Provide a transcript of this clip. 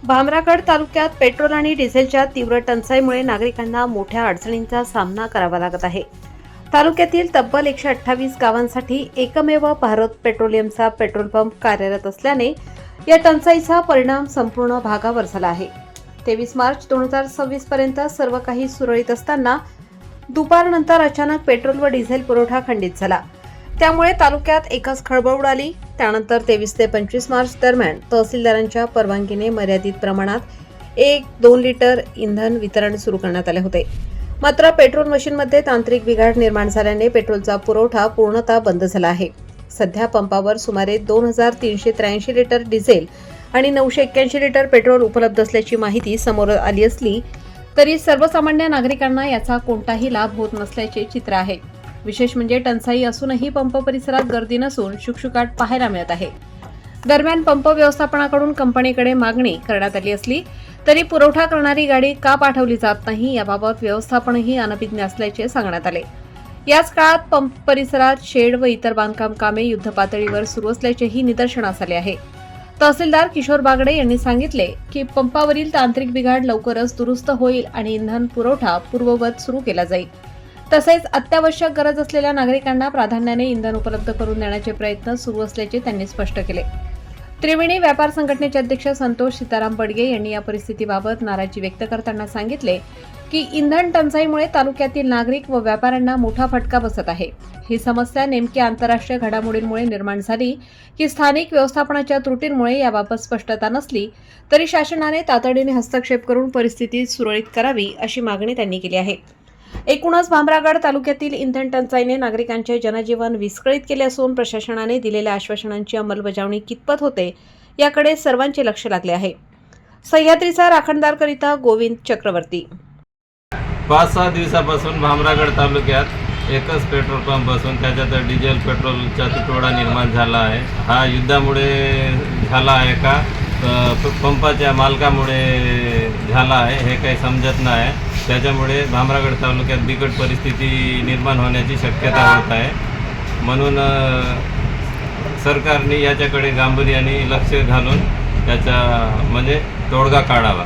भामरागड तालुक्यात पेट्रोल आणि डिझेलच्या तीव्र टंचाईमुळे नागरिकांना मोठ्या अडचणींचा सामना करावा लागत आहे। तालुक्यातील तब्बल 128 गावांसाठी एकमेव भारत पेट्रोलियमचा पेट्रोल पंप कार्यरत असल्याने या टंचाईचा परिणाम संपूर्ण भागावर झाला आहे। 23 मार्च 2026 पर्यंत सर्व काही सुरळीत असताना दुपारनंतर अचानक पेट्रोल व डिझेल पुरवठा खंडित झाला। त्यामुळे तालुक्यात एकच खळबळ उडाली। त्यानंतर 23 ते 25 मार्च दरम्यान तहसीलदारांच्या परवानगीने मर्यादित प्रमाणात 1-2 लिटर इंधन वितरण सुरू करण्यात आले होते। मात्र पेट्रोल मशीनमध्ये तांत्रिक बिघाड निर्माण झाल्याने पेट्रोलचा पुरवठा पूर्णतः बंद झाला आहे। सध्या पंपावर सुमारे 2383 लिटर डिझेल आणि 981 लिटर पेट्रोल उपलब्ध असल्याची माहिती समोर आली असली तरी सर्वसामान्य नागरिकांना याचा कोणताही लाभ होत नसल्याचे चित्र आहे। विशेष म्हणजे टंचाई असूनही पंप परिसरात गर्दी नसून शुकशुकाट पाहायला मिळत आहे। दरम्यान पंप व्यवस्थापनाकडून कंपनीकडे मागणी करण्यात आली असली तरी पुरवठा करणारी गाडी का पाठवली जात नाही याबाबत व्यवस्थापनही अनभिज्ञ असल्याचे सांगण्यात आले। याच काळात पंप परिसरात शेड व इतर बांधकाम कामे युद्धपातळीवर सुरू असल्याचेही निदर्शनास आले आहे। तहसीलदार किशोर बागडे यांनी सांगितले की पंपावरील तांत्रिक बिघाड लवकरच दुरुस्त होईल आणि इंधन पुरवठा पूर्ववत सुरू केला जाईल। तसेच अत्यावश्यक गरज असलेल्या नागरिकांना प्राधान्याने इंधन उपलब्ध करून देण्याचे प्रयत्न सुरू असल्याचे त्यांनी स्पष्ट केले। त्रिवेणी व्यापार संघटनेचे अध्यक्ष संतोष सीताराम बडगे यांनी या परिस्थितीबाबत नाराजी व्यक्त करताना सांगितले की इंधन टंचाईमुळे तालुक्यातील नागरिक व व्यापाऱ्यांना मोठा फटका बसत आहे। ही समस्या नेमकी आंतरराष्ट्रीय घडामोडींमुळे निर्माण झाली की स्थानिक व्यवस्थापनाच्या त्रुटींमुळे याबाबत स्पष्टता नसली तरी शासनाने तातडीने हस्तक्षेप करून परिस्थिती सुरळीत करावी अशी मागणी त्यांनी केली आहे। एकूणच भामरागड तालुक्यातील इंधन टंचाईने नागरिकांचे जनजीवन विस्कळीत केले असून प्रशासनाने दिलेल्या आश्वासनांची अंमलबजावणी कितपत होते याकडे सर्वांचे लक्ष लागले आहे। सह्याद्रीचा राखणदारकरिता गोविंद चक्रवर्ती। 5-6 दिवसापासून भामरागड तालुक्यात एकच पेट्रोल पंप असून त्याच्यात डिझेल पेट्रोलचा तुटवडा निर्माण झाला आहे। हा युद्धामुळे झाला आहे का पंपाच्या मालकामुळे झाला आहे हे काही समजत नाही। त्याच्यामुळे भामरागड तालुक्यात बिकट परिस्थिती निर्माण होण्याची शक्यता होत आहे। म्हणून सरकारने याच्याकडे गांभीर्याने लक्ष घालून त्याचा तोडगा काढावा।